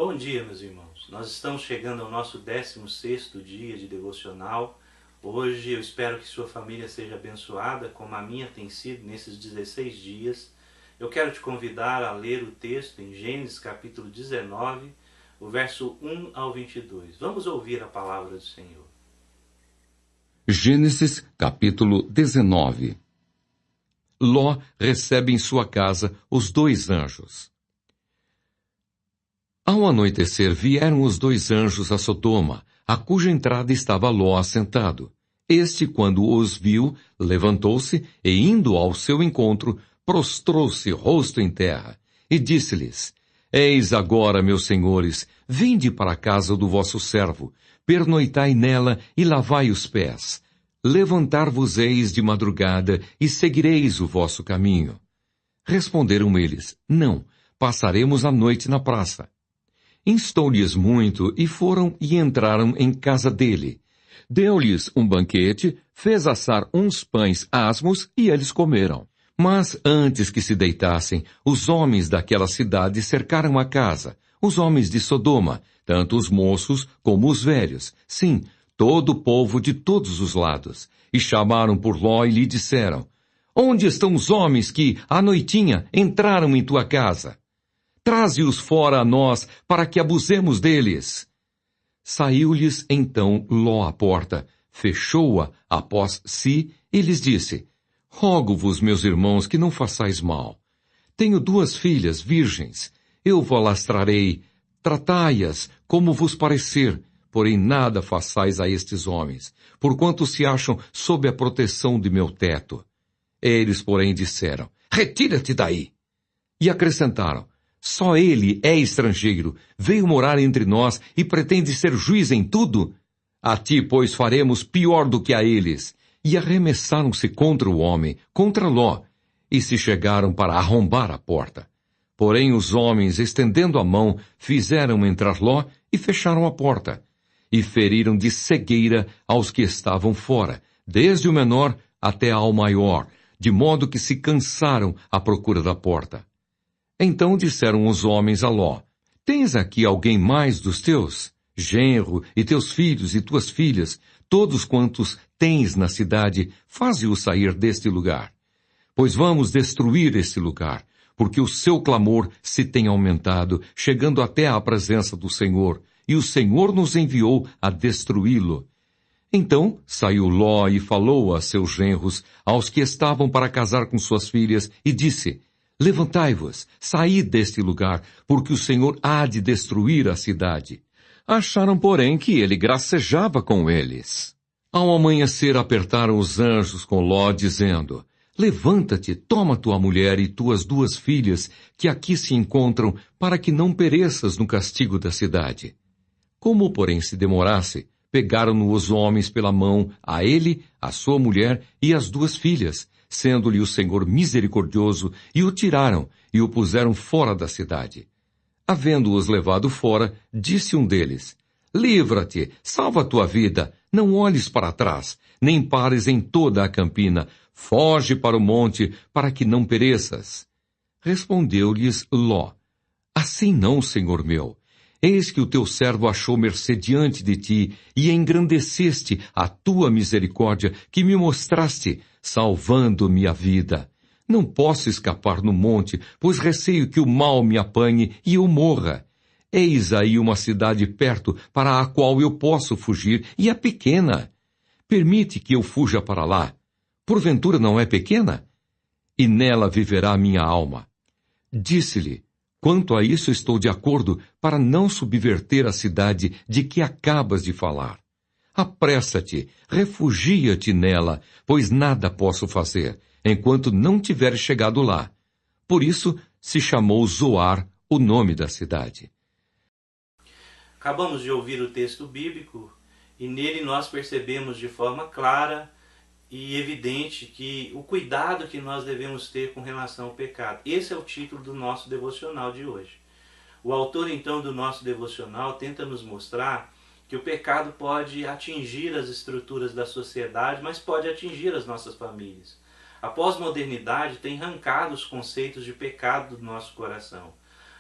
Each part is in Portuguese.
Bom dia, meus irmãos. Nós estamos chegando ao nosso 16º dia de devocional. Hoje eu espero que sua família seja abençoada, como a minha tem sido nesses 16 dias. Eu quero te convidar a ler o texto em Gênesis capítulo 19, o verso 1 ao 22. Vamos ouvir a palavra do Senhor. Gênesis capítulo 19. Ló recebe em sua casa os 2 anjos. Ao anoitecer vieram os 2 anjos a Sodoma, a cuja entrada estava Ló assentado. Este, quando os viu, levantou-se e, indo ao seu encontro, prostrou-se rosto em terra, e disse-lhes: Eis agora, meus senhores, vinde para a casa do vosso servo, pernoitai nela e lavai os pés. Levantar-vos-eis de madrugada e seguireis o vosso caminho. Responderam eles: Não, passaremos a noite na praça. Instou-lhes muito e foram e entraram em casa dele. Deu-lhes um banquete, fez assar uns pães asmos e eles comeram. Mas antes que se deitassem, os homens daquela cidade cercaram a casa, os homens de Sodoma, tanto os moços como os velhos, sim, todo o povo de todos os lados, e chamaram por Ló e lhe disseram: Onde estão os homens que, à noitinha, entraram em tua casa? Traze-os fora a nós, para que abusemos deles. Saiu-lhes então Ló à porta, fechou-a após si e lhes disse: Rogo-vos, meus irmãos, que não façais mal. Tenho 2 filhas virgens, eu vos lastrarei, tratai-as como vos parecer, porém nada façais a estes homens, porquanto se acham sob a proteção de meu teto. Eles, porém, disseram: Retira-te daí. E acrescentaram: Só ele é estrangeiro, veio morar entre nós e pretende ser juiz em tudo? A ti, pois, faremos pior do que a eles. E arremessaram-se contra o homem, contra Ló, e se chegaram para arrombar a porta. Porém os homens, estendendo a mão, fizeram entrar Ló e fecharam a porta. E feriram de cegueira aos que estavam fora, desde o menor até ao maior, de modo que se cansaram à procura da porta. Então disseram os homens a Ló: Tens aqui alguém mais dos teus? Genro, e teus filhos e tuas filhas, todos quantos tens na cidade, faze-os sair deste lugar. Pois vamos destruir este lugar, porque o seu clamor se tem aumentado, chegando até à presença do Senhor, e o Senhor nos enviou a destruí-lo. Então saiu Ló e falou a seus genros, aos que estavam para casar com suas filhas, e disse: Levantai-vos, saí deste lugar, porque o Senhor há de destruir a cidade. Acharam, porém, que ele gracejava com eles. Ao amanhecer apertaram os anjos com Ló, dizendo: Levanta-te, toma tua mulher e tuas 2 filhas, que aqui se encontram, para que não pereças no castigo da cidade. Como, porém, se demorasse, pegaram-no os homens pela mão, a ele, a sua mulher e as 2 filhas, sendo-lhe o Senhor misericordioso, e o tiraram, e o puseram fora da cidade. Havendo-os levado fora, disse um deles: Livra-te, salva a tua vida, não olhes para trás, nem pares em toda a campina, foge para o monte, para que não pereças. Respondeu-lhes Ló: Assim não, senhor meu. Eis que o teu servo achou mercê diante de ti, e engrandeceste a tua misericórdia, que me mostraste, salvando-me a vida. Não posso escapar no monte, pois receio que o mal me apanhe e eu morra. Eis aí uma cidade perto, para a qual eu posso fugir, e é pequena. Permite que eu fuja para lá. Porventura não é pequena? E nela viverá minha alma. Disse-lhe: Quanto a isso estou de acordo, para não subverter a cidade de que acabas de falar. Apressa-te, refugia-te nela, pois nada posso fazer, enquanto não tiver chegado lá. Por isso se chamou Zoar o nome da cidade. Acabamos de ouvir o texto bíblico e nele nós percebemos de forma clara e evidente que o cuidado que nós devemos ter com relação ao pecado. Esse é o título do nosso devocional de hoje. O autor então do nosso devocional tenta nos mostrar que o pecado pode atingir as estruturas da sociedade, mas pode atingir as nossas famílias. A pós-modernidade tem arrancado os conceitos de pecado do nosso coração.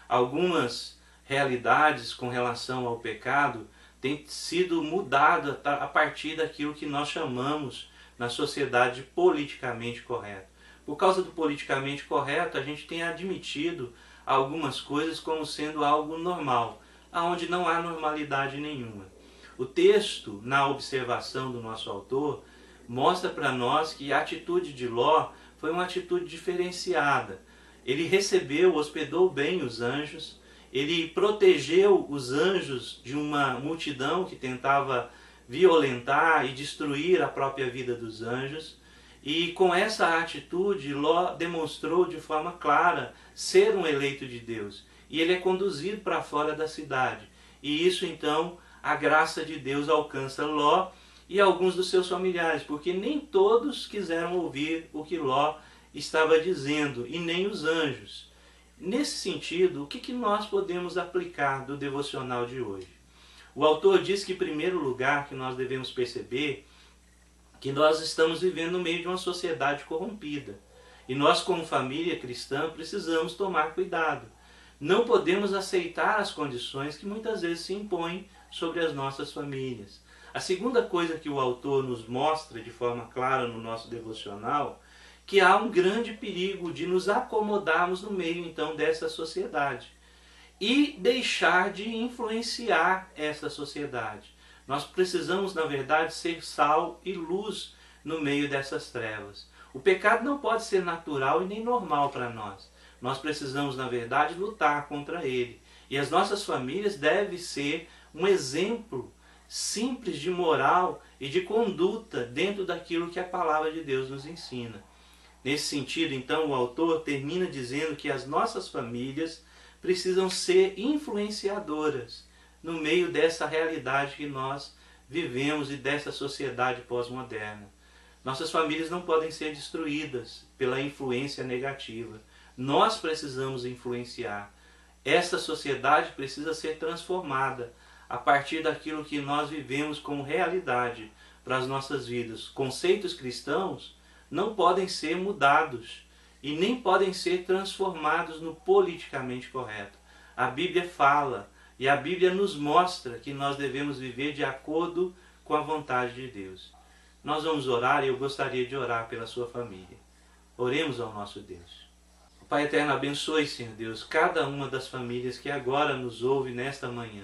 Algumas realidades com relação ao pecado tem sido mudada a partir daquilo que nós chamamos na sociedade politicamente correto. Por causa do politicamente correto, a gente tem admitido algumas coisas como sendo algo normal, aonde não há normalidade nenhuma. O texto, na observação do nosso autor, mostra para nós que a atitude de Ló foi uma atitude diferenciada. Ele recebeu, hospedou bem os anjos, ele protegeu os anjos de uma multidão que tentava violentar e destruir a própria vida dos anjos. E com essa atitude, Ló demonstrou de forma clara ser um eleito de Deus. E ele é conduzido para fora da cidade. E isso então, a graça de Deus alcança Ló e alguns dos seus familiares, porque nem todos quiseram ouvir o que Ló estava dizendo, e nem os anjos. Nesse sentido, o que nós podemos aplicar do devocional de hoje? O autor diz que, em primeiro lugar, que nós devemos perceber que nós estamos vivendo no meio de uma sociedade corrompida. E nós, como família cristã, precisamos tomar cuidado. Não podemos aceitar as condições que muitas vezes se impõem sobre as nossas famílias. A segunda coisa que o autor nos mostra de forma clara no nosso devocional, que há um grande perigo de nos acomodarmos no meio então dessa sociedade e deixar de influenciar essa sociedade. Nós precisamos, na verdade, ser sal e luz no meio dessas trevas. O pecado não pode ser natural e nem normal para nós. Nós precisamos, na verdade, lutar contra ele. E as nossas famílias devem ser um exemplo simples de moral e de conduta dentro daquilo que a palavra de Deus nos ensina. Nesse sentido, então, o autor termina dizendo que as nossas famílias precisam ser influenciadoras no meio dessa realidade que nós vivemos e dessa sociedade pós-moderna. Nossas famílias não podem ser destruídas pela influência negativa. Nós precisamos influenciar. Essa sociedade precisa ser transformada a partir daquilo que nós vivemos como realidade para as nossas vidas. Conceitos cristãos não podem ser mudados e nem podem ser transformados no politicamente correto. A Bíblia fala e a Bíblia nos mostra que nós devemos viver de acordo com a vontade de Deus. Nós vamos orar e eu gostaria de orar pela sua família. Oremos ao nosso Deus. Pai eterno, abençoe, Senhor Deus, cada uma das famílias que agora nos ouve nesta manhã.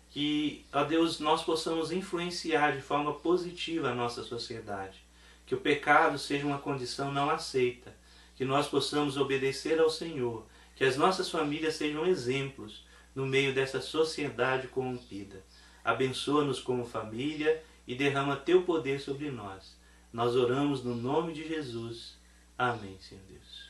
Que, ó Deus, nós possamos influenciar de forma positiva a nossa sociedade. Que o pecado seja uma condição não aceita. Que nós possamos obedecer ao Senhor. Que as nossas famílias sejam exemplos no meio dessa sociedade corrompida. Abençoa-nos como família e derrama teu poder sobre nós. Nós oramos no nome de Jesus. Amém, Senhor Deus.